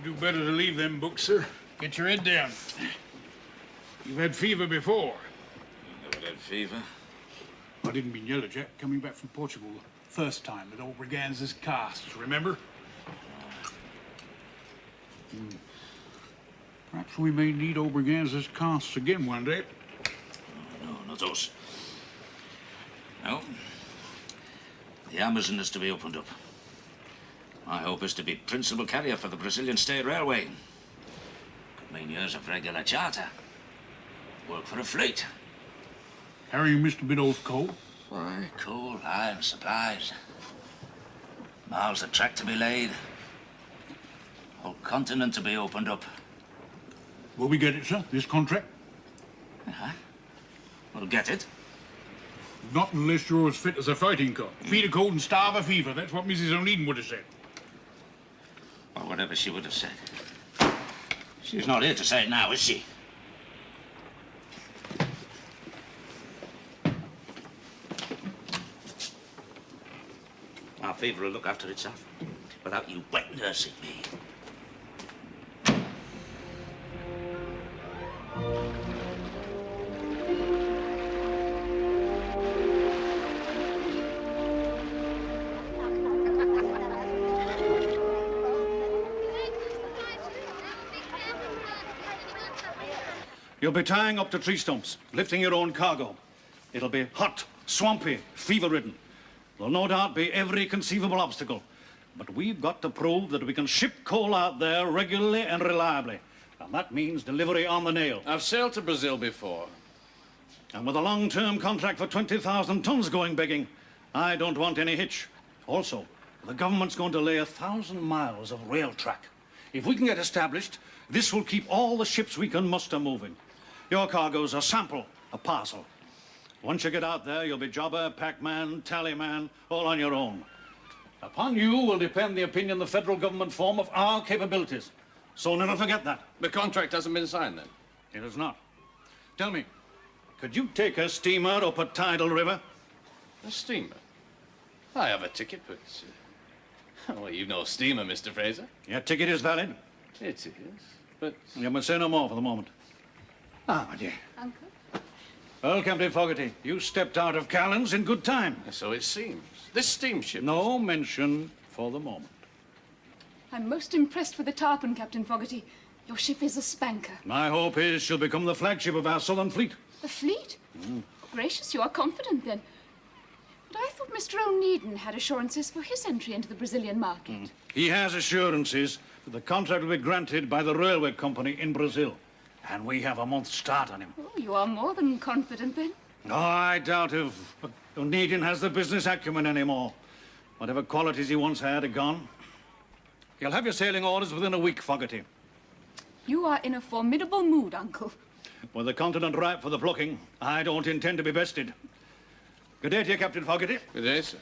do better to leave them books, sir. Get your head down. You've had fever before. You never had fever? I didn't mean yellow, Jack. Coming back from Portugal the first time at old Braganza's casts, remember? Perhaps we may need old Braganza's casts again one day. No, not those. No. The Amazon is to be opened up. My hope is to be principal carrier for the Brazilian State Railway. Could mean years of regular charter. Work for a fleet. Carrying Mr. Biddle's coal? Why, coal, iron, supplies. Miles of track to be laid. Whole continent to be opened up. Will we get it, sir, this contract? Uh-huh. We'll get it. Not unless you're as fit as a fighting cock. Feed a cold and starve a fever. That's what Mrs. O'Needon would have said. Or whatever she would have said. She's not here to say it now, is she? Our fever will look after itself without you wet nursing me. You'll be tying up to tree stumps, lifting your own cargo. It'll be hot, swampy, fever-ridden. There'll no doubt be every conceivable obstacle. But we've got to prove that we can ship coal out there regularly and reliably. And that means delivery on the nail. I've sailed to Brazil before. And with a long-term contract for 20,000 tons going begging, I don't want any hitch. Also, the government's going to lay 1,000 miles of rail track. If we can get established, this will keep all the ships we can muster moving. Your cargo's a sample, a parcel. Once you get out there, you'll be jobber, packman, tallyman, all on your own. Upon you will depend the opinion the federal government form of our capabilities. So never forget that. The contract hasn't been signed, then? It is not. Tell me, could you take a steamer up a tidal river? A steamer? I have a ticket, but... well, you've no steamer, Mr. Fraser. Your ticket is valid. It is, but... You must say no more for the moment. Ah, my dear. Uncle? Well, Captain Fogarty, you stepped out of Callan's in good time. So it seems. This steamship... No mention for the moment. I'm most impressed with the tarpon, Captain Fogarty. Your ship is a spanker. My hope is she'll become the flagship of our southern fleet. A fleet? Gracious, you are confident, then. But I thought Mr. O'Needon had assurances for his entry into the Brazilian market. He has assurances that the contract will be granted by the railway company in Brazil. And we have a month's start on him. Oh, you are more than confident, then. Oh, I doubt if O'Needon has the business acumen anymore. Whatever qualities he once had are gone. You'll have your sailing orders within a week, Fogarty. You are in a formidable mood, Uncle. With the continent ripe for the plucking, I don't intend to be bested. Good day to you, Captain Fogarty. Good day, sir.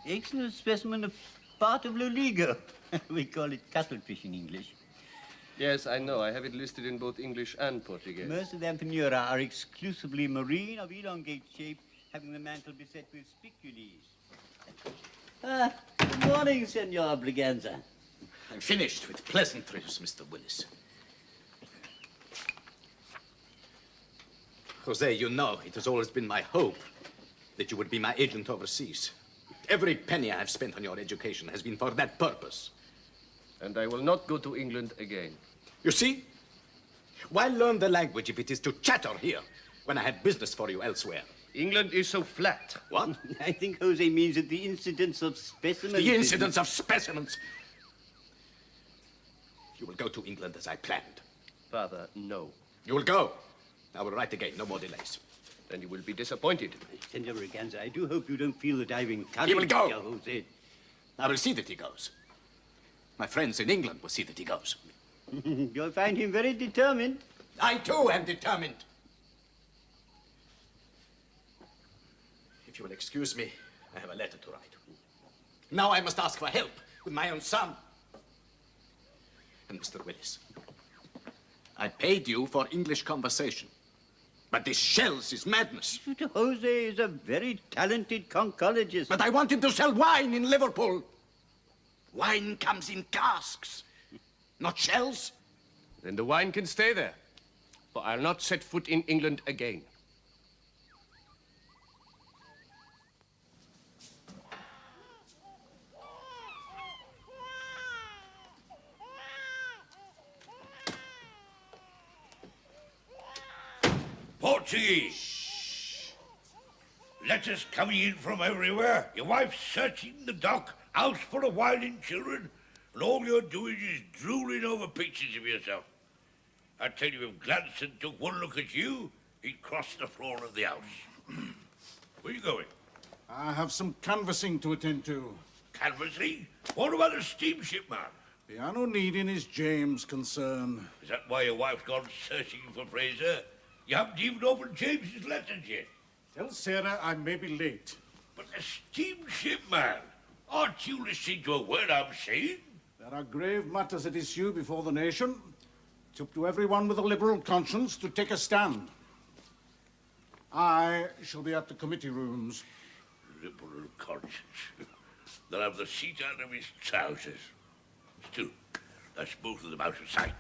Excellent specimen of part of Loligo. We call it cuttlefish in English. Yes, I know. I have it listed in both English and Portuguese. Most of them Panura are exclusively marine of elongate shape, having the mantle beset with spicules. Good morning, Senor Braganza. I'm finished with pleasantries, Mr. Willis. Jose, you know, it has always been my hope that you would be my agent overseas. Every penny I've spent on your education has been for that purpose. And I will not go to England again. You see? Why learn the language if it is to chatter here when I had business for you elsewhere? England is so flat. What? I think Jose means that the incidence of specimens... The incidence of specimens. You will go to England as I planned. Father, no. You will go. I will write again. No more delays. Then you will be disappointed. Senor Braganza, I do hope you don't feel that I've encouraged... He will go. Jose. I will see that he goes. My friends in England will see that he goes. You'll find him very determined. I, too, am determined. If you will excuse me, I have a letter to write. Now I must ask for help with my own son. And Mr. Willis, I paid you for English conversation. But this shells is madness. But Jose is a very talented conchologist. But I want him to sell wine in Liverpool. Wine comes in casks, not shells. Then the wine can stay there, for I'll not set foot in England again. Portuguese! Letters coming in from everywhere. Your wife's searching the dock, house full of wilding children, and all you're doing is drooling over pictures of yourself. I tell you, if Gladstone took one look at you, he'd cross the floor of the house. Where you going? I have some canvassing to attend to. Canvassing? What about a steamship, man? Piano needing is James' concern. Is that why your wife's gone searching for Fraser? You haven't even opened James's letters yet. Tell Sarah I may be late. But a steamship, man. Aren't you listening to a word I'm saying? There are grave matters at issue before the nation. It's up to everyone with a liberal conscience to take a stand. I shall be at the committee rooms. Liberal conscience. They'll have the seat out of his trousers. Still, that's both of them out of sight.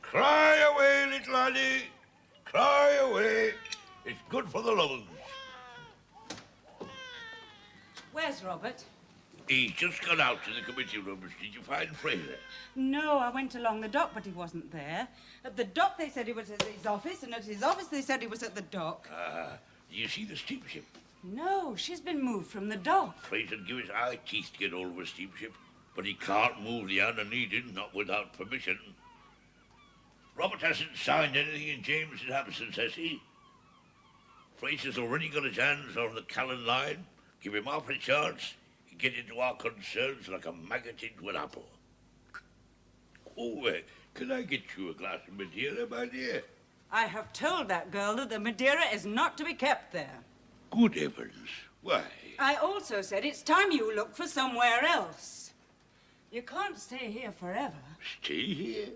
Cry away, little Annie. Cry away. It's good for the lungs. Where's Robert? He's just gone out to the committee rooms. Did you find Fraser? No, I went along the dock, but he wasn't there. At the dock, they said he was at his office, and at his office, they said he was at the dock. Do you see the steamship? No, she's been moved from the dock. Fraser'd give his eye teeth to get hold of a steamship, but he can't move the Anna needed, not without permission. Robert hasn't signed anything in James's absence, has he? Fraser's already got his hands on the Callan line. Give him half a chance, he'd get into our concerns like a maggot into an apple. Oh, can I get you a glass of Madeira, my dear? I have told that girl that the Madeira is not to be kept there. Good heavens, why? I also said it's time you look for somewhere else. You can't stay here forever. Stay here?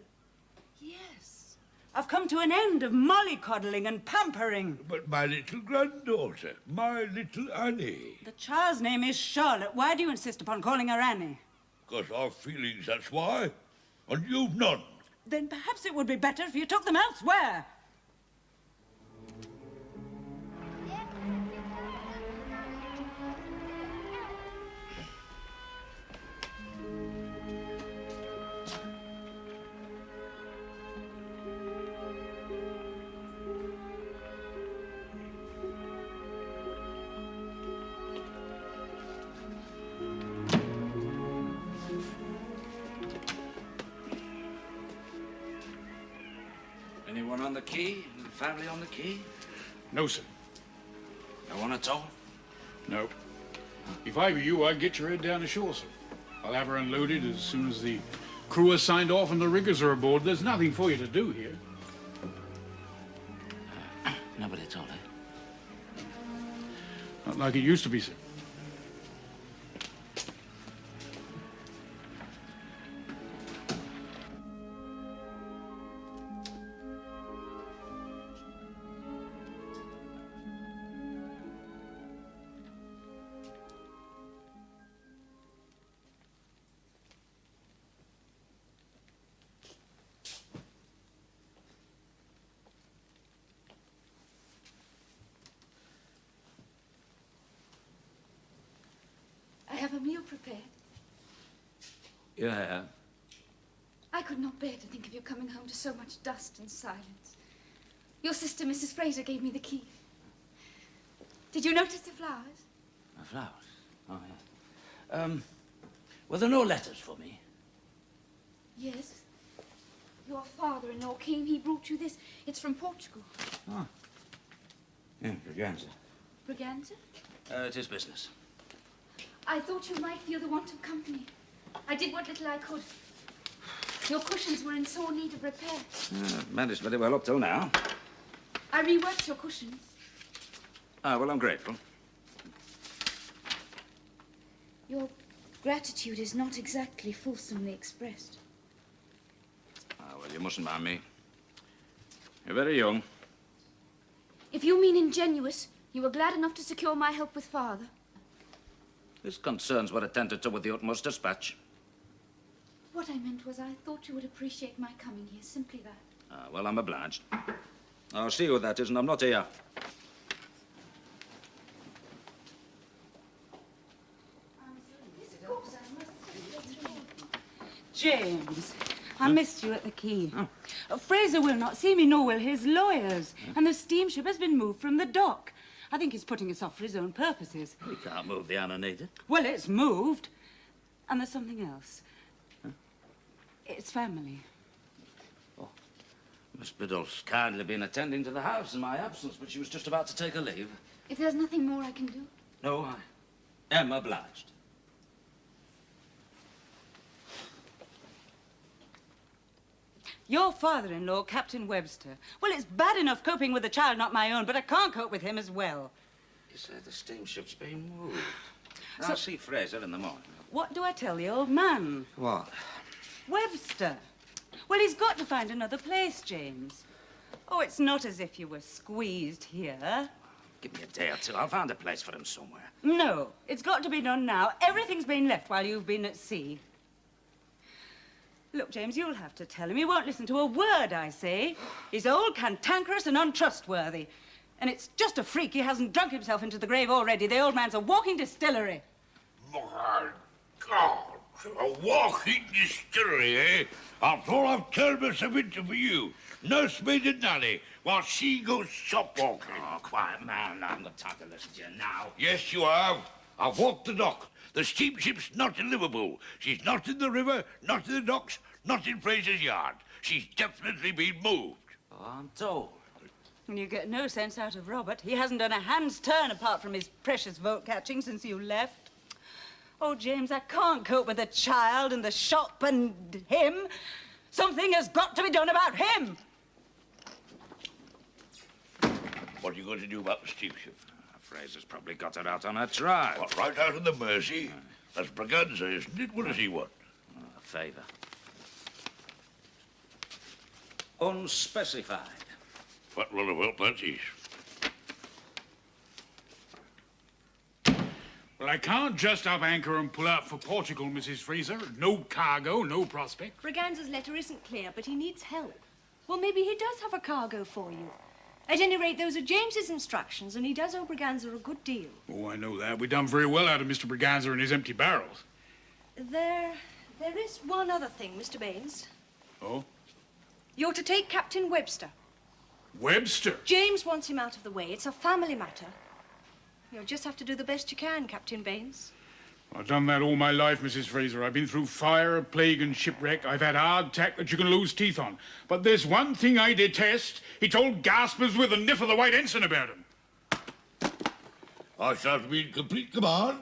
Yes. I've come to an end of mollycoddling and pampering. But my little granddaughter, my little Annie. The child's name is Charlotte. Why do you insist upon calling her Annie? Because our feelings, that's why. And you've none. Then perhaps it would be better if you took them elsewhere. Anyone on the quay? Family on the quay? No, sir. No one at all? No. If I were you, I'd get your head down ashore, sir. I'll have her unloaded as soon as the crew are signed off and the riggers are aboard. There's nothing for you to do here. Nobody at all, eh? Not like it used to be, sir. I have a meal prepared. Yeah. I could not bear to think of you coming home to so much dust and silence. Your sister, Mrs. Fraser, gave me the key. Did you notice the flowers? The flowers? Oh, yeah. Were there no letters for me? Yes. Your father-in-law came. He brought you this. It's from Portugal. Oh. Yeah, Braganza. Braganza? It is business. I thought you might feel the want of company. I did what little I could. Your cushions were in sore need of repair. Managed very well up till now. I reworked your cushions. Ah, well, I'm grateful. Your gratitude is not exactly fulsomely expressed. Ah, well, you mustn't mind me. You're very young. If you mean ingenuous, you were glad enough to secure my help with Father. His concerns were attended to with the utmost dispatch. What I meant was I thought you would appreciate my coming here, simply that. Ah, well, I'm obliged. I'll see who that is, and I'm not here. James, I missed you at the quay. Fraser will not see me, nor will his lawyers. And the steamship has been moved from the dock. I think he's putting us off for his own purposes. We can't move the Anna needed. Well, it's moved. And there's something else. It's family. Miss Biddle's kindly been attending to the house in my absence, but she was just about to take a leave. If there's nothing more I can do. No, I am obliged. Your father-in-law, Captain Webster. Well, it's bad enough coping with a child not my own, but I can't cope with him as well. You say the steamship's been moved. I'll see Fraser in the morning. What do I tell the old man? What? Webster. Well, he's got to find another place, James. Oh, it's not as if you were squeezed here. Give me a day or two. I'll find a place for him somewhere. No, it's got to be done now. Everything's been left while you've been at sea. Look, James, you'll have to tell him. He won't listen to a word I say. He's old, cantankerous, and untrustworthy. And it's just a freak he hasn't drunk himself into the grave already. The old man's a walking distillery. My God, a walking distillery, eh? After all I've turned myself into for you. Nursemaid and nanny, while she goes shop walking. Oh, quiet, man. I'm not time to listen to you now. Yes, you have. I've walked the dock. The steamship's not in Liverpool. She's not in the river, not in the docks, not in Fraser's yard. She's definitely been moved. Oh, I'm told. And you get no sense out of Robert. He hasn't done a hand's turn apart from his precious vote-catching since you left. Oh, James, I can't cope with the child and the shop and him. Something has got to be done about him. What are you going to do about the steamship? Fraser's probably got her out on her trial. What, right out in the Mersey? That's Braganza, isn't it? What does he want? A favour. Unspecified. What will have helped that is? Well, I can't just up anchor and pull out for Portugal, Mrs. Fraser. No cargo, no prospect. Braganza's letter isn't clear, but he needs help. Well, maybe he does have a cargo for you. At any rate, those are James's instructions, and he does owe Braganza a good deal. Oh, I know that. We've done very well out of Mr. Braganza and his empty barrels. There is one other thing, Mr. Baines. Oh? You're to take Captain Webster. Webster? James wants him out of the way. It's a family matter. You'll just have to do the best you can, Captain Baines. I've done that all my life, Mrs. Fraser. I've been through fire, plague, and shipwreck. I've had hard tack that you can lose teeth on. But there's one thing I detest. He told gaspers with a niff of the white ensign about him. I shall be in complete command.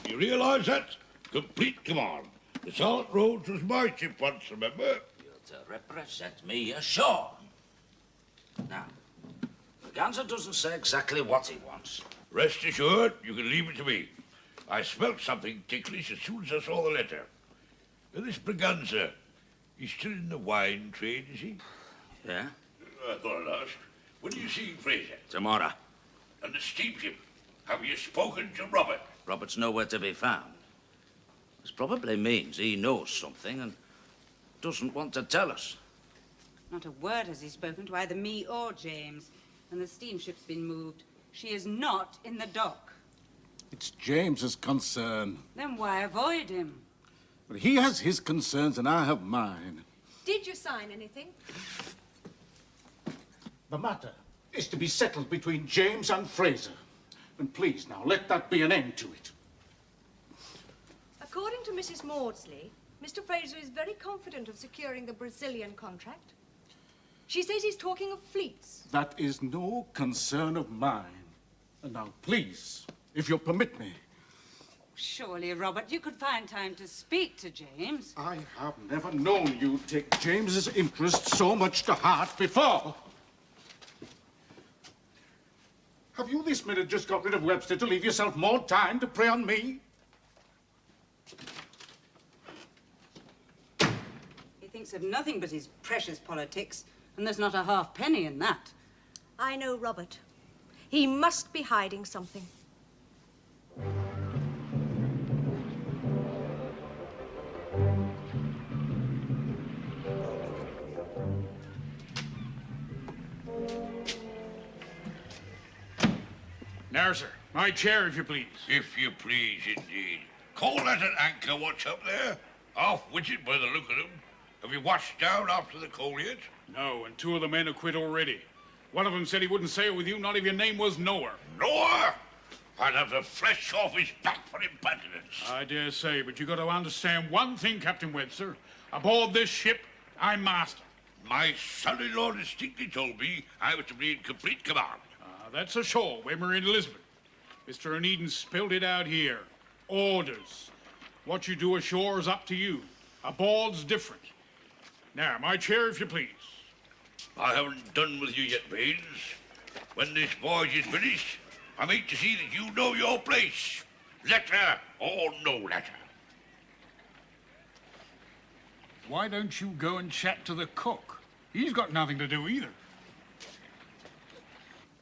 You realise that? Complete command. The Charlotte Rhodes was my ship once, remember? You're to represent me ashore. Now, Braganza doesn't say exactly what he wants. Rest assured, you can leave it to me. I smelt something ticklish as soon as I saw the letter. Now, this Braganza, he's still in the wine trade, is he? Yeah? I thought I'd ask. When are you seeing Fraser? Tomorrow. And the steamship? Have you spoken to Robert? Robert's nowhere to be found. This probably means he knows something and doesn't want to tell us. Not a word has he spoken to either me or James. And the steamship's been moved. She is not in the dock. It's James's concern. Then why avoid him? But he has his concerns and I have mine. Did you sign anything? The matter is to be settled between James and Fraser. And please now, let that be an end to it. According to Mrs. Maudsley, Mr. Fraser is very confident of securing the Brazilian contract. She says he's talking of fleets. That is no concern of mine. And now, please, if you'll permit me. Surely, Robert, you could find time to speak to James. I have never known you take James's interest so much to heart before. Have you this minute just got rid of Webster to leave yourself more time to prey on me? thinks of nothing but his precious politics, and there's not a halfpenny in that. I know Robert. He must be hiding something. Now, sir, my chair, if you please. If you please, indeed. Call that an anchor watch up there? Half-witted by the look of them. Have you watched down after the coal yet? No, and 2 of the men are quit already. One of them said he wouldn't sail with you, not if your name was Noah. Noah? I'd have the flesh off his back for impertinence. I dare say, but you got to understand one thing, Captain Webster. Aboard this ship, I'm master. My son-in-law distinctly told me I was to be in complete command. That's ashore when we're in Lisbon. Mr. O'Needon spilled it out here. Orders. What you do ashore is up to you. Aboard's different. Now, my chair, if you please. I haven't done with you yet, Baines. When this voyage is finished, I mean to see that you know your place. Letter or no letter. Why don't you go and chat to the cook? He's got nothing to do either.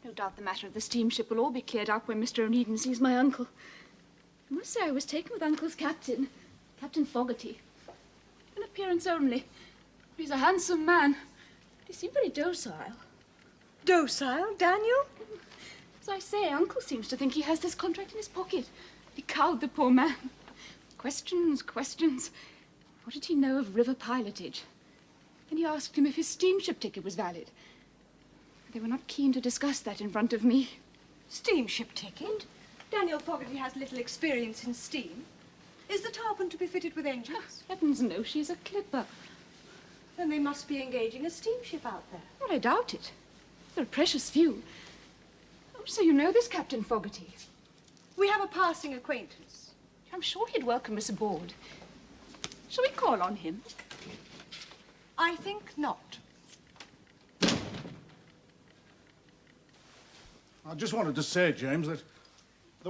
No doubt the matter of the steamship will all be cleared up when Mr. O'Needon sees my uncle. I must say I was taken with Uncle's captain, Captain Fogarty. An appearance only. He's a handsome man, but he seemed very docile. Docile, Daniel? As I say, Uncle seems to think he has this contract in his pocket. He cowed the poor man. Questions, questions. What did he know of river pilotage? Then he asked him if his steamship ticket was valid. They were not keen to discuss that in front of me. Steamship ticket? Daniel Fogarty has little experience in steam. Is the tarpon to be fitted with engines? Heavens no, she's a clipper. Then they must be engaging a steamship out there. Well, I doubt it. There are precious few. Oh, so you know this Captain Fogarty? We have a passing acquaintance. I'm sure he'd welcome us aboard. Shall we call on him? I think not. I just wanted to say, James, that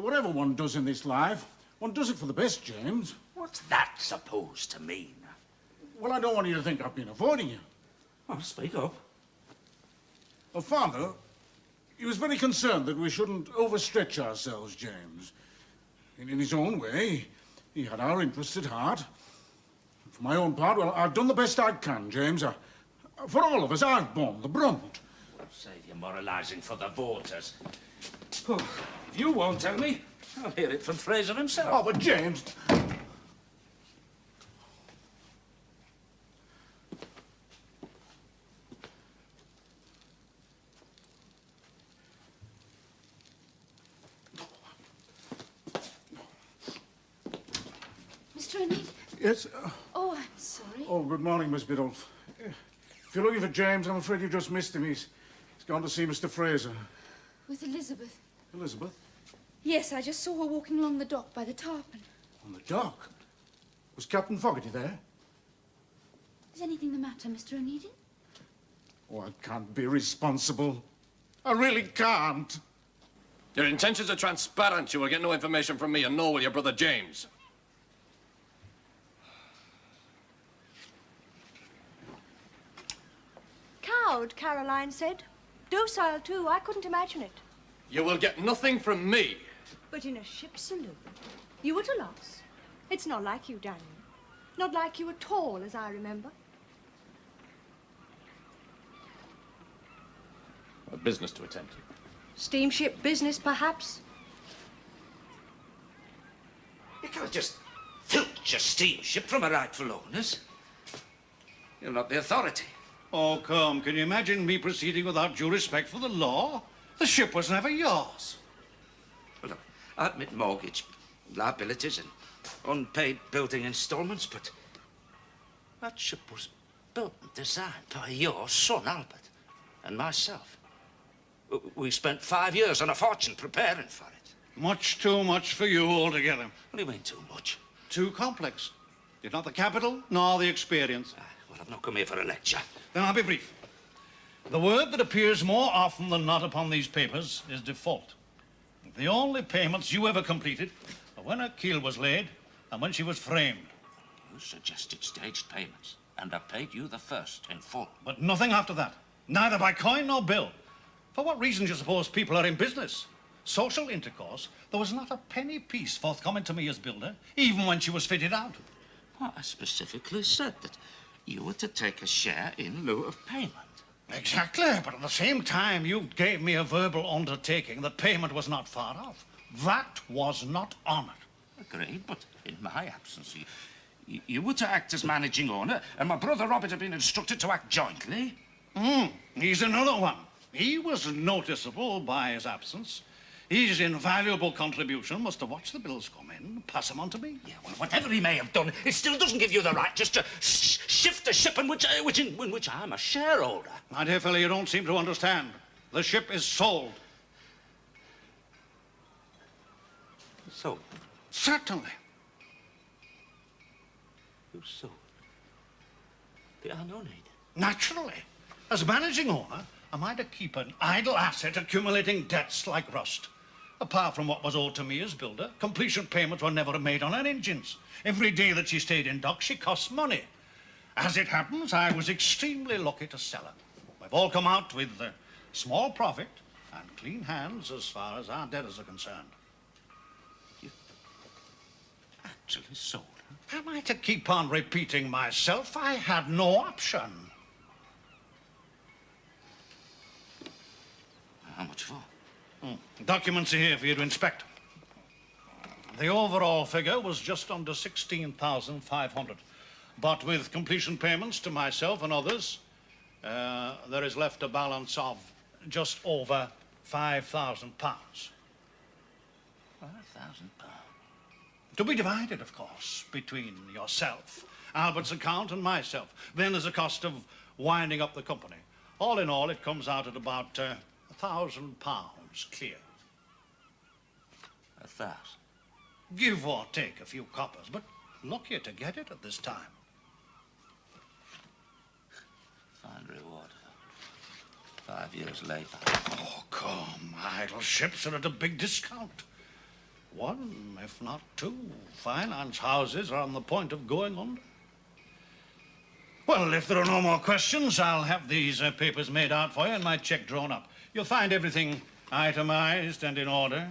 whatever one does in this life, one does it for the best, James. What's that supposed to mean? Well, I don't want you to think I've been avoiding you. Oh, speak up. Well, Father, he was very concerned that we shouldn't overstretch ourselves, James. In his own way, he had our interests at heart. For my own part, well, I've done the best I can, James. For all of us, I've borne the brunt. Save your moralising for the voters. Oh, if you won't tell me, I'll hear it from Fraser himself. Oh, but James... Mr. O'Needon? Yes? Oh, I'm sorry. Oh, good morning, Miss Biddulph. If you're looking for James, I'm afraid you just missed him. He's gone to see Mr. Fraser. With Elizabeth. Elizabeth? Yes, I just saw her walking along the dock by the tarpon. On the dock? Was Captain Fogarty there? Is anything the matter, Mr. O'Needon? Oh, I can't be responsible. I really can't. Your intentions are transparent. You will get no information from me, and nor will your brother James. Cowed, Caroline said. Docile, too. I couldn't imagine it. You will get nothing from me. But in a ship's saloon, you at a loss. It's not like you, Daniel. Not like you at all, as I remember. A business to attend to. Steamship business, perhaps? You can't just filch your steamship from a rightful owners. You're not the authority. Oh, come, can you imagine me proceeding without due respect for the law? The ship was never yours. Well, look, I admit mortgage, liabilities, and unpaid building installments, but that ship was built and designed by your son, Albert, and myself. We spent 5 years and a fortune preparing for it. Much too much for you altogether. What do you mean, too much? Too complex. You've not the capital nor the experience. Well, I've not come here for a lecture. Then I'll be brief. The word that appears more often than not upon these papers is default. The only payments you ever completed are when her keel was laid and when she was framed. You suggested staged payments. and I paid you the first in full. But nothing after that. Neither by coin nor bill. For what reason do you suppose people are in business? Social intercourse. There was not a penny piece forthcoming to me as builder, even when she was fitted out. Well, I specifically said that you were to take a share in lieu of payment. Exactly, but at the same time, you gave me a verbal undertaking that payment was not far off. That was not honoured. Agreed, but in my absence, you were to act as managing owner, and my brother Robert had been instructed to act jointly. He's another one. He was noticeable by his absence. His invaluable contribution was to watch the bills come in and pass them on to me. Yeah, well, whatever he may have done, it still doesn't give you the right just to shift a ship in which I'm a shareholder. My dear fellow, you don't seem to understand. The ship is sold. Sold? Certainly. You sold? The unknown. Naturally. As managing owner, am I to keep an idle asset accumulating debts like rust? Apart from what was owed to me as builder, completion payments were never made on her engines. Every day that she stayed in dock, she cost money. As it happens, I was extremely lucky to sell her. We've all come out with small profit and clean hands as far as our debtors are concerned. You actually sold her? Am I to keep on repeating myself? I had no option. How much for? Documents are here for you to inspect. The overall figure was just under 16,500. But with completion payments to myself and others, there is left a balance of just over £5,000. £5,000? To be divided, of course, between yourself, Albert's account, and myself. Then there's a cost of winding up the company. All in all, it comes out at about £1,000 clear. 1,000? Give or take a few coppers, but lucky to get it at this time. Fine reward. 5 years later. Oh, come. Idle ships are at a big discount. One, if not two, finance houses are on the point of going under. Well, if there are no more questions, I'll have these papers made out for you and my cheque drawn up. You'll find everything itemized and in order.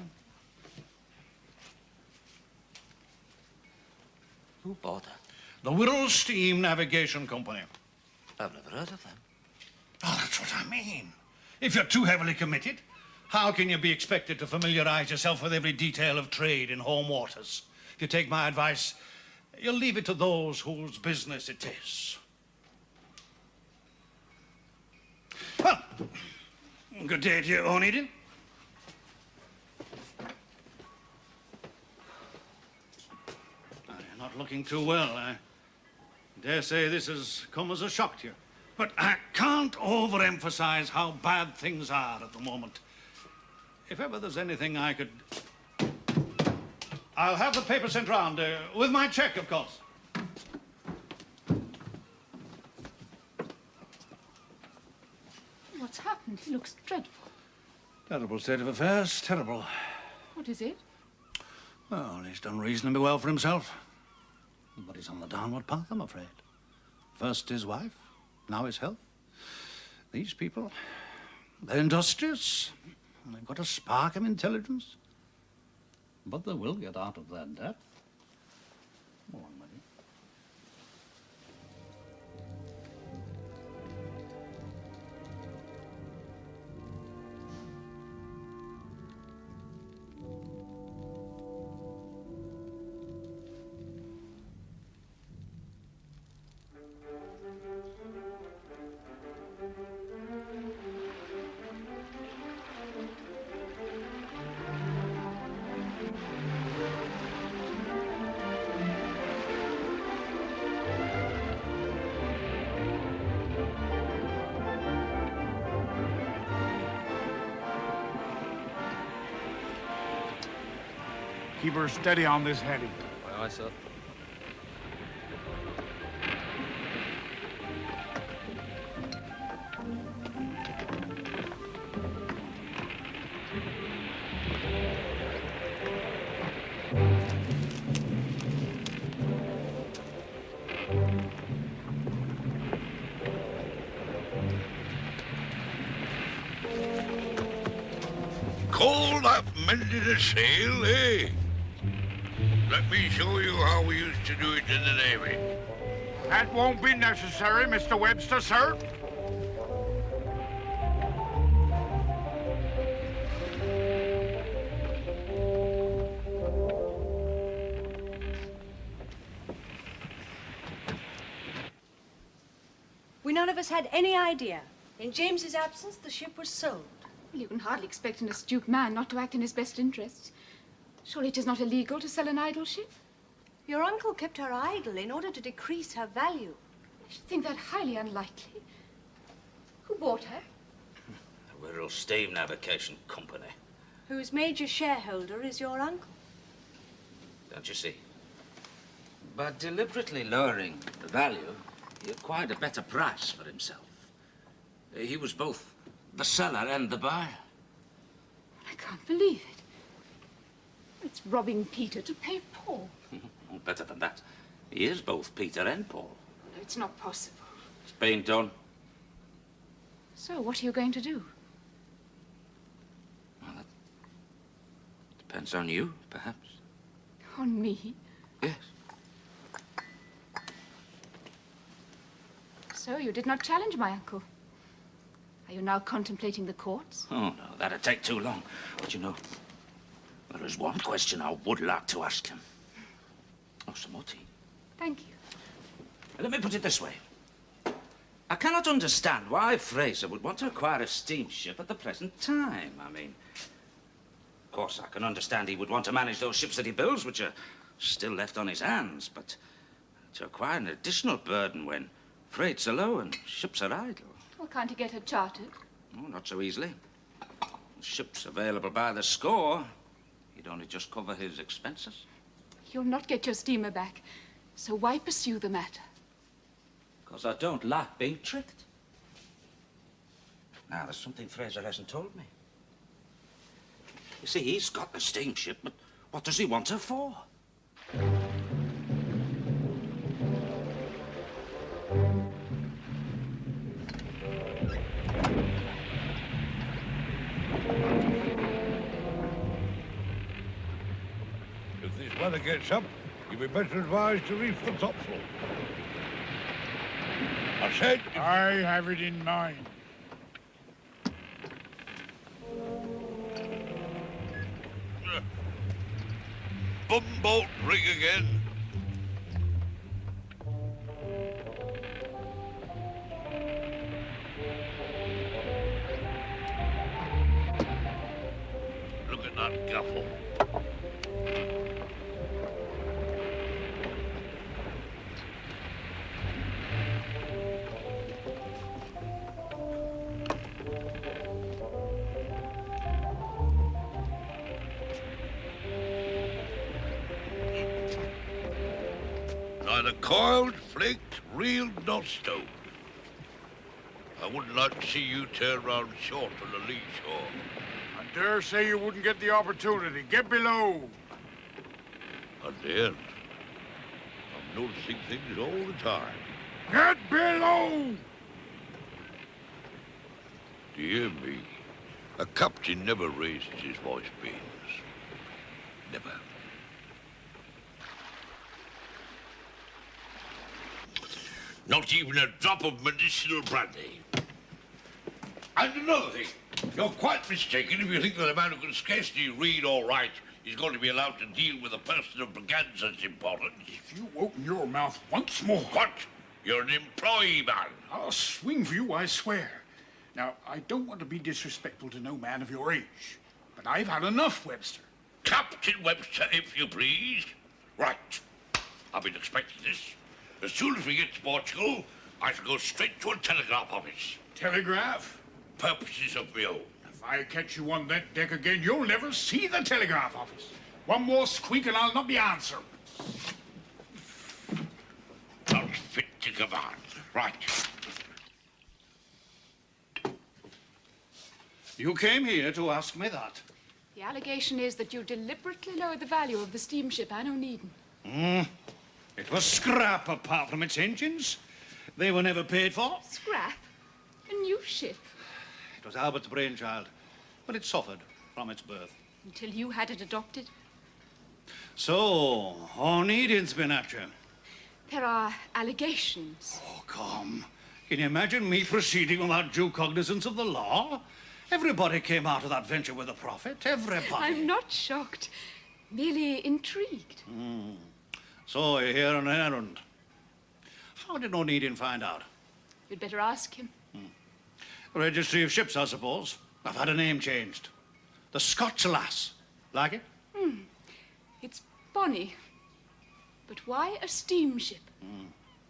Who bought her? The Wirral Steam Navigation Company. I've never heard of them. Oh, that's what I mean. If you're too heavily committed, how can you be expected to familiarize yourself with every detail of trade in home waters? If you take my advice, you'll leave it to those whose business it is. Well, good day to you, O'Neidin. You're not looking too well. I dare say this has come as a shock to you. But I can't overemphasize how bad things are at the moment. If ever there's anything I could... I'll have the paper sent round, with my cheque, of course. What's happened? He looks dreadful. Terrible state of affairs, terrible. What is it? Well, he's done reasonably well for himself. But he's on the downward path, I'm afraid. First his wife, now his health. These people, they're industrious. They've got a spark of intelligence. But they will get out of their debt. Go on, Marie. Keep her steady on this heading. Aye, aye, sir. Call that mending a sail, eh? Let me show you how we used to do it in the Navy. That won't be necessary, Mr. Webster, sir. We none of us had any idea. In James's absence, the ship was sold. Well, you can hardly expect an astute man not to act in his best interests. Surely it is not illegal to sell an idle ship? Your uncle kept her idle in order to decrease her value. I should think that highly unlikely. Who bought her? The Wirral Steam Navigation Company. Whose major shareholder is your uncle. Don't you see? By deliberately lowering the value, he acquired a better price for himself. He was both the seller and the buyer. I can't believe it. It's robbing Peter to pay Paul. Better than that. He is both Peter and Paul. No, it's not possible. It's been done. So, what are you going to do? Well, that depends on you, perhaps. On me? Yes. So, you did not challenge my uncle. Are you now contemplating the courts? Oh, no, that'd take too long. But you know, there is one question I would like to ask him. Oh, some more tea. Thank you. Let me put it this way. I cannot understand why Fraser would want to acquire a steamship at the present time. I mean, of course, I can understand he would want to manage those ships that he builds, which are still left on his hands, but to acquire an additional burden when freights are low and ships are idle. Well, can't he get her chartered? Oh, not so easily. Ships available by the score. He'd only just cover his expenses. You'll not get your steamer back, so why pursue the matter? Because I don't like being tricked. Now, there's something Fraser hasn't told me. You see, he's got the steamship, but what does he want her for? If this weather gets up, you'd be better advised to reef the topsail. I said... I have it in mind. Bumboat rig again. Look at that gaffle. Neither coiled, flaked, reeled, nor stowed. I wouldn't like to see you turn round short on the lee shore. I dare say you wouldn't get the opportunity. Get below. At the end, I'm noticing things all the time. Get below! Do you hear me? A captain never raises his voice, Baines. Never. Not even a drop of medicinal brandy. And another thing, you're quite mistaken if you think that a man who can scarcely read or write is going to be allowed to deal with a person of Braganza's importance. If you open your mouth once more... What? You're an employee, man. I'll swing for you, I swear. Now, I don't want to be disrespectful to no man of your age, but I've had enough, Webster. Captain Webster, if you please. Right. I've been expecting this. As soon as we get to Portugal, I shall go straight to a telegraph office. Telegraph? Purposes of my own. If I catch you on that deck again, you'll never see the telegraph office. One more squeak and I'll not be answered. Not fit to command. Right. You came here to ask me that. The allegation is that you deliberately lowered the value of the steamship Anno Needon. It was scrap apart from its engines. They were never paid for. Scrap? A new ship? It was Albert's brainchild, but it suffered. from its birth. Until you had it adopted. So, O'Needin's been at you. There are allegations. Oh, come. Can you imagine me proceeding without due cognizance of the law? Everybody came out of that venture with a profit. Everybody. I'm not shocked. Merely intrigued. So you're here on an errand. How did O'Needin find out? You'd better ask him. Registry of ships, I suppose. I've had a name changed. The Scotch Lass. Like it? It's bonny. But why a steamship?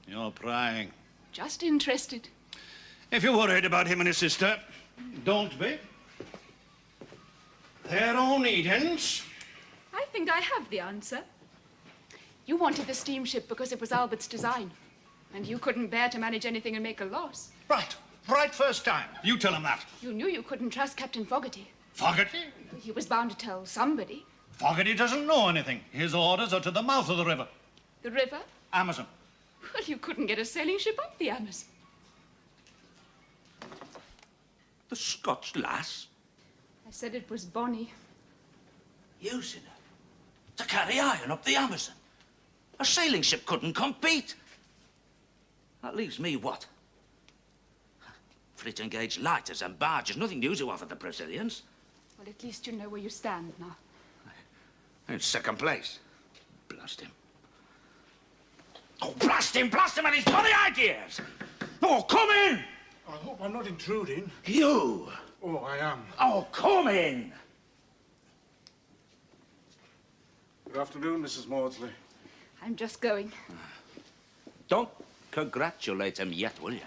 You're prying. Just interested. If you're worried about him and his sister, don't be. They're O'Needins. I think I have the answer. You wanted the steamship because it was Albert's design. And you couldn't bear to manage anything and make a loss. Right. Right first time. You tell him that. You knew you couldn't trust Captain Fogarty. Fogarty? He was bound to tell somebody. Fogarty doesn't know anything. His orders are to the mouth of the river. The river? Amazon. Well, you couldn't get a sailing ship up the Amazon. The Scotch Lass? I said it was bonny. Using it to carry iron up the Amazon. A sailing ship couldn't compete. That leaves me what? Free to engage lighters and barges. Nothing new to offer the Brazilians. Well, at least you know where you stand now. In second place. Blast him. Oh, blast him and his bloody ideas! Oh, come in! I hope I'm not intruding. You! Oh, I am. Oh, come in! Good afternoon, Mrs. Maudsley. I'm just going. Don't congratulate him yet, will you?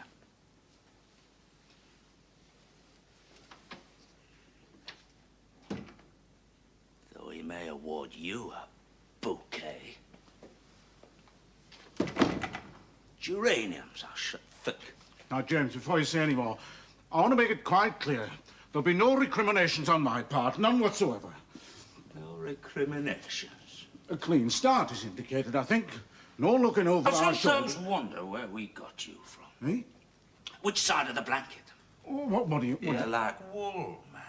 Though he may award you a bouquet. Geraniums are shut thick. Now, James, before you say any more, I want to make it quite clear. There'll be no recriminations on my part, none whatsoever. No recriminations. A clean start is indicated, I think. No looking over I our sometimes shoulders. wonder where we got you from. Eh? Which side of the blanket? Oh, what do you... You're like wool, man.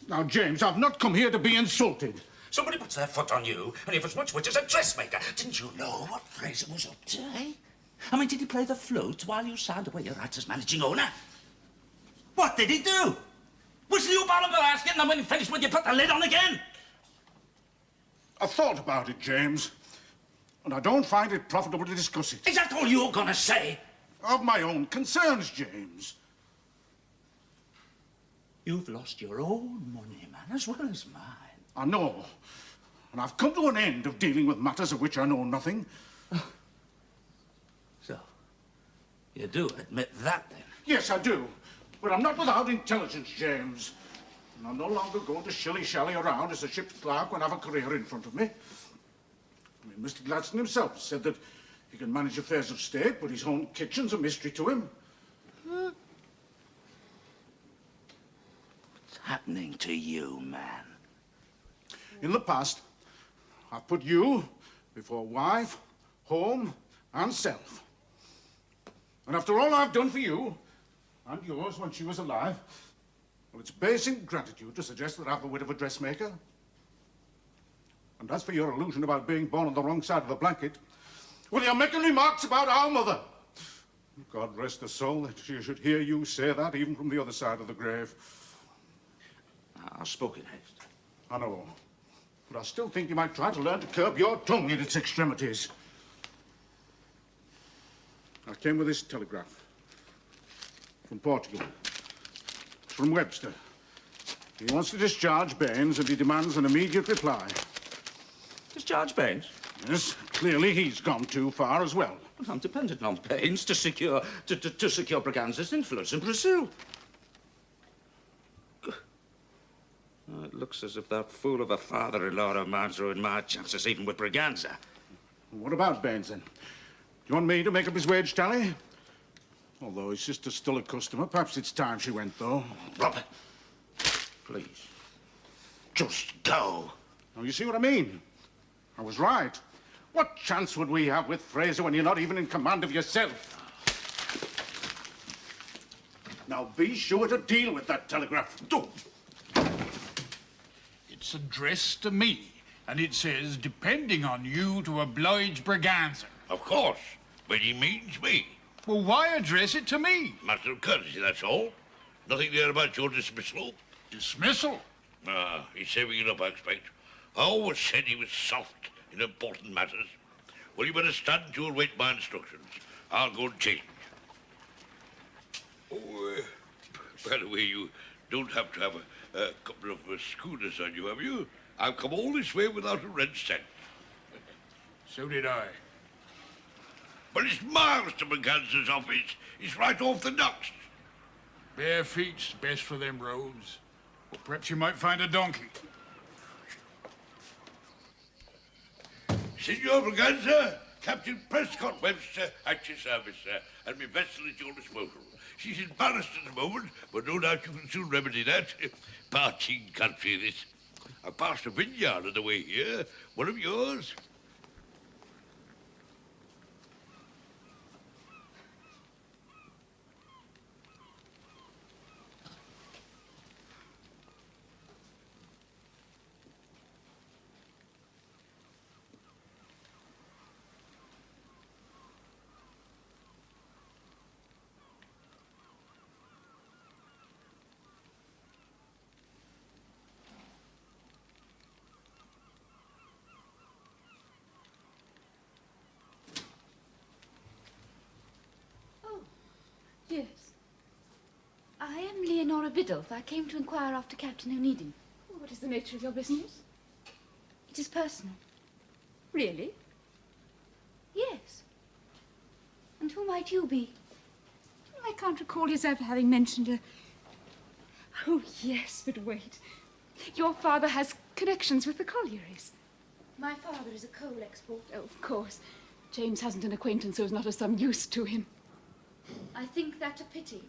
Now, James, I've not come here to be insulted. Somebody puts their foot on you, and you've as much wit as a dressmaker. Didn't you know what Fraser was up to, eh? I mean, did he play the flute while you signed away your rights as managing owner? What did he do? Whistle you about on the basket, and then when he finished, would you put the lid on again? I've thought about it, James, and I don't find it profitable to discuss it. Is that all you're gonna say? Of my own concerns, James. You've lost your own money, man, as well as mine. I know, and I've come to an end of dealing with matters of which I know nothing. So, you do admit that, then? Yes, I do, but I'm not without intelligence, James. And I'm no longer going to shilly-shally around as a ship's clerk when I have a career in front of me. I mean, Mr. Gladstone himself said that he can manage affairs of state, but his own kitchen's a mystery to him. What's happening to you, man? In the past, I've put you before wife, home, and self. And after all I've done for you, and yours when she was alive, well, it's base ingratitude to suggest that I've the wit of a dressmaker. And as for your illusion about being born on the wrong side of the blanket, well, you're making remarks about our mother. God rest her soul that she should hear you say that even from the other side of the grave. I spoke in haste. I know. But I still think you might try to learn to curb your tongue in its extremities. I came with this telegraph. From Portugal. It's from Webster. He wants to discharge Baines and he demands an immediate reply. Discharge Baines? Yes, clearly he's gone too far as well. Well, I'm dependent on Baines to secure Braganza's influence in Brazil. Oh, it looks as if that fool of a father-in-law of mine's ruined my chances even with Braganza. What about Baines, then? Do you want me to make up his wage tally? Although his sister's still a customer, perhaps it's time she went, though. Robert, please, just go. Now, you see what I mean? I was right. What chance would we have with Fraser when you're not even in command of yourself? Now, be sure to deal with that telegraph. Do. It's addressed to me, and it says, depending on you to oblige Braganza. Of course, but he means me. Well, why address it to me? Matter of courtesy, that's all. Nothing there about your dismissal. Dismissal? Ah, he's saving it up, I expect. I always said he was soft in important matters. Well, you better stand to and wait my instructions. I'll go and change. Oh, by the way, you don't have to have a couple of schooners on you, have you? I've come all this way without a red cent. So did I. But it's miles to Braganza's office. It's right off the docks. Bare feet's best for them roads. Or perhaps you might find a donkey. Signor Braganza, Captain Prescott Webster at your service, sir, and my vessel at your disposal. She's embarrassed at the moment, but no doubt you can soon remedy that. Parching country, this. I passed a vineyard on the way here. One of yours? Yes. I am Leonora Biddulph. I came to inquire after Captain O'Needham. What is the nature of your business? It is personal. Really? Yes. And who might you be? I can't recall his ever having mentioned a... Oh, yes, but wait. Your father has connections with the collieries. My father is a coal exporter. Oh, of course. James hasn't an acquaintance who's not of some use to him. I think that a pity.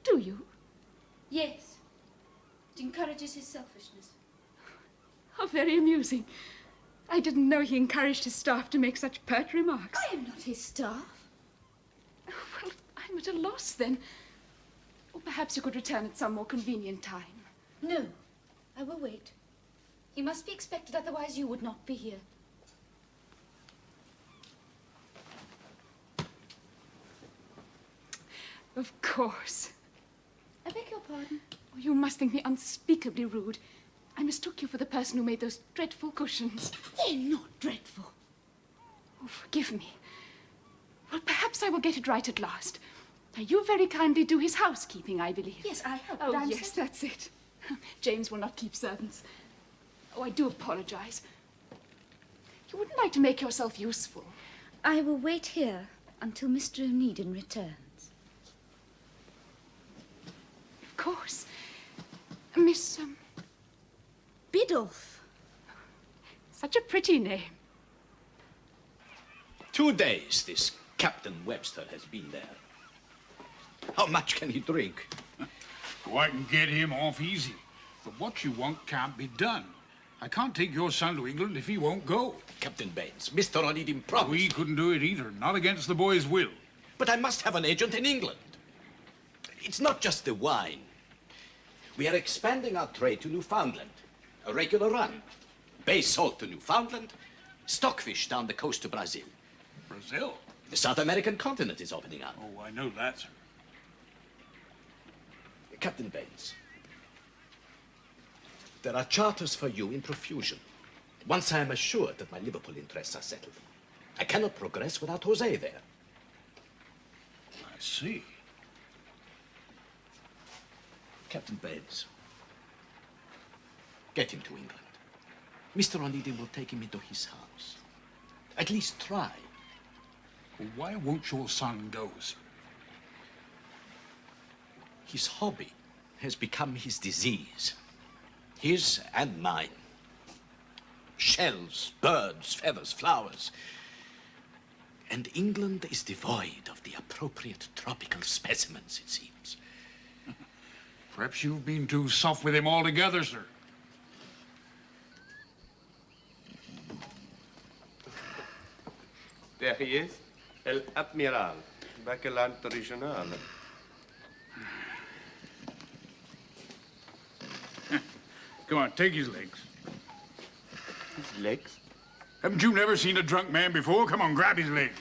Do you? Yes. It encourages his selfishness. How very amusing. I didn't know he encouraged his staff to make such pert remarks. I am not his staff. Well, I'm at a loss then. Or perhaps you could return at some more convenient time. No, I will wait. He must be expected, otherwise you would not be here. Of course. I beg your pardon. Oh, you must think me unspeakably rude. I mistook you for the person who made those dreadful cushions. They're not dreadful. Oh, forgive me. Well, perhaps I will get it right at last. Now, you very kindly do his housekeeping, I believe. Yes, I help. Oh, yes, that's it. James will not keep servants. Oh, I do apologize. You wouldn't like to make yourself useful. I will wait here until Mr. O'Needham returns. Of course. Miss, Biddulph. Such a pretty name. 2 days this Captain Webster has been there. How much can he drink? Oh, I can get him off easy. But what you want can't be done. I can't take your son to England if he won't go. Captain Baines, Mr. O'Needham promised. We couldn't do it either, not against the boy's will. But I must have an agent in England. It's not just the wine. We are expanding our trade to Newfoundland. A regular run. Bay salt to Newfoundland, stockfish down the coast to Brazil. Brazil? The South American continent is opening up. Oh, I know that, sir. Captain Baines, there are charters for you in profusion. Once I am assured that my Liverpool interests are settled. I cannot progress without Jose there. I see. Captain Baines, get him to England. Mr. O'Needham will take him into his house. At least try. Well, why won't your son go, sir? His hobby has become his disease. His and mine. Shells, birds, feathers, flowers. And England is devoid of the appropriate tropical specimens, it seems. Perhaps you've been too soft with him altogether, sir. There he is, El Admiral, Bachelant Regional. Come on, take his legs. His legs? Haven't you never seen a drunk man before? Come on, grab his legs.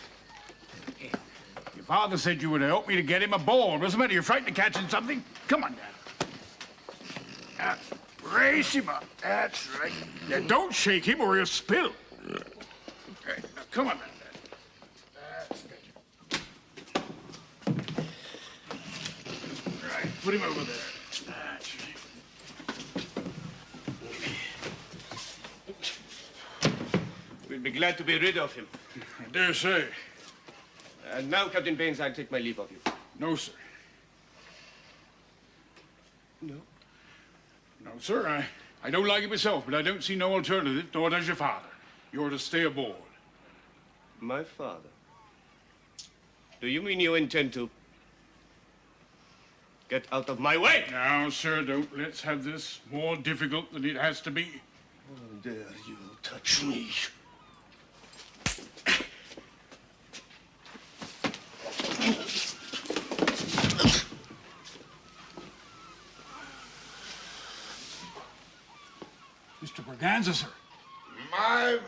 Your father said you would help me to get him a ball. What's the matter? You're frightened of catching something? Come on, Dad. Brace him up. That's right. Now, don't shake him or he'll spill. Right, now, come on, Dad. That's it. Right, put him over there. That's right. We'll be glad to be rid of him. I dare say. And now, Captain Baines, I'll take my leave of you. No, sir. No? No, sir. I don't like it myself, but I don't see no alternative, nor does your father. You're to stay aboard. My father? Do you mean you intend to get out of my way? Now, sir, don't let's have this more difficult than it has to be. How dare you touch me? Mr. Braganza, sir. My,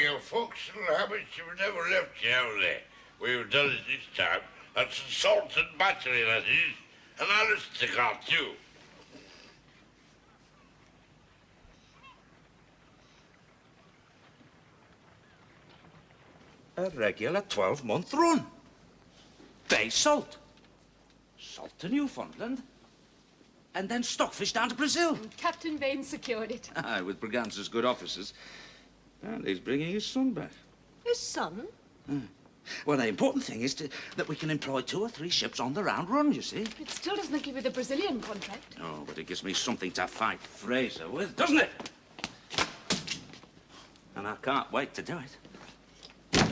your forecastle habits have never left you, have they? We've done it this time. That's assault and battery, that is. And aristocrat, too. A regular 12-month run. Bay salt. Salt to Newfoundland. And then stockfish down to Brazil. Captain Baines secured it. Aye, with Braganza's good officers. And he's bringing his son back. His son? Well, the important thing is that we can employ 2 or 3 ships on the round run, you see. It still doesn't give you the Brazilian contract. Oh, but it gives me something to fight Fraser with, doesn't it? And I can't wait to do it.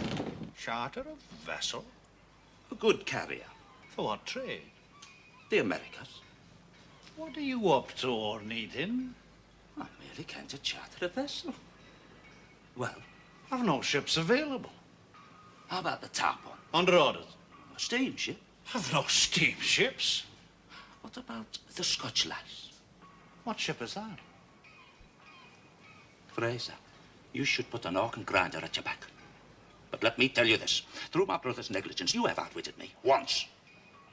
Charter a vessel? A good carrier. For what trade? The Americas. What are you up to, Ornithin? I merely came to charter a vessel. Well, I've no ships available. how about the top one? Under orders. A steamship? I've no steamships. What about the Scotch lass? What ship is that? Fraser, you should put an organ grinder at your back. But let me tell you this. Through my brother's negligence, you have outwitted me. Once.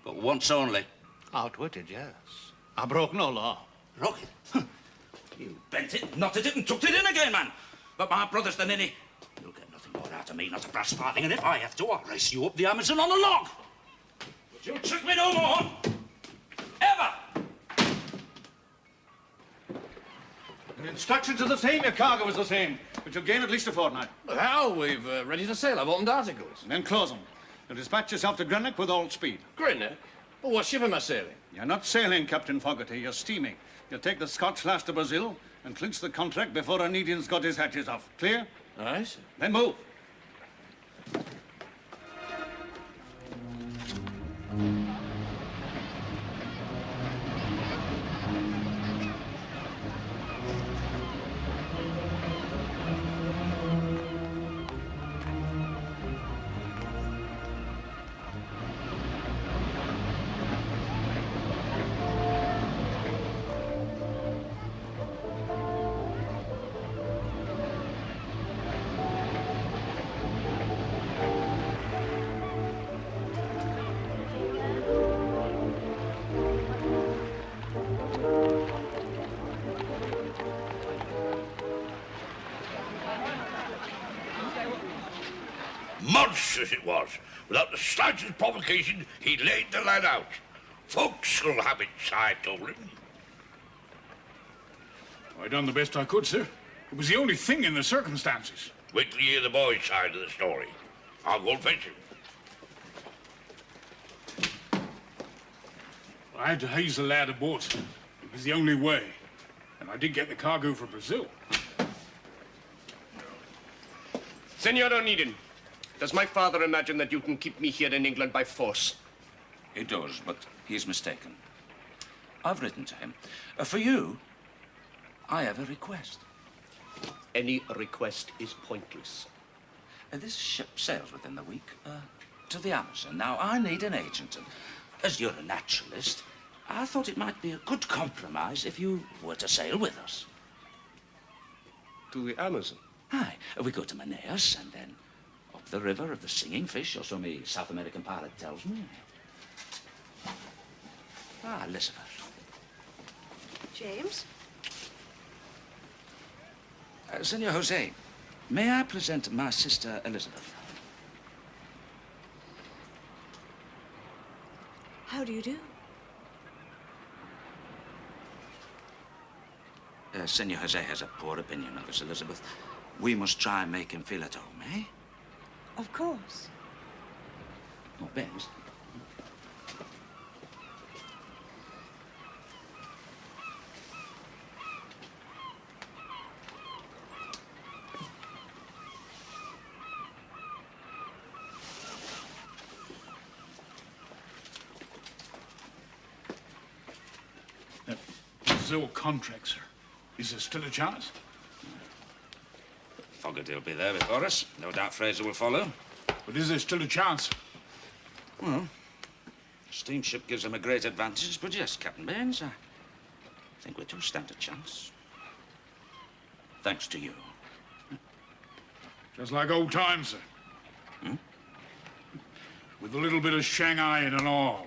But once only. Outwitted, yes. I broke no law. Broke it? You bent it, knotted it, and tucked it in again, man. But my brother's the ninny. You'll get nothing more out of me, not a brass farthing, and if I have to, I'll race you up the Amazon on a log. But you'll trick me no more. Ever. The instructions are the same, your cargo is the same. But you'll gain at least a fortnight. How? We've ready to sail. I've opened articles. And then close them. You'll dispatch yourself to Greenock with all speed. Greenock? Well, what ship am I sailing? You're not sailing, Captain Fogarty. You're steaming. You'll take the Scotch lass to Brazil and clinch the contract before an Indian's got his hatches off. Clear? Aye, sir. Then move. Monstrous it was. Without the slightest provocation, he laid the lad out. Forecastle habits, I told him. I done the best I could, sir. It was the only thing in the circumstances. Wait till you hear the boy's side of the story. I'll go and fetch him. I had to haze the lad aboard, sir. It was the only way. And I did get the cargo for Brazil. Senor O'Needin, does my father imagine that you can keep me here in England by force? He does, but he's mistaken. I've written to him. For you, I have a request. Any request is pointless. This ship sails within the week to the Amazon. Now, I need an agent, and as you're a naturalist, I thought it might be a good compromise if you were to sail with us. To the Amazon? Aye. We go to Manaus and then up the river of the Singing Fish, or so me South American pilot tells me. Ah, Elizabeth. James? Senor Jose, may I present my sister Elizabeth? How do you do? Senor Jose has a poor opinion of us, Elizabeth. We must try and make him feel at home, eh? Of course. Oh, Benz. Brazil contract, sir. Is there still a chance? Fogarty will be there before us. No doubt Fraser will follow. But is there still a chance? Well, steamship gives them a great advantage, but yes, Captain Baines, I think we do stand a chance. Thanks to you. Just like old times, sir. Hmm? With a little bit of Shanghai in and all.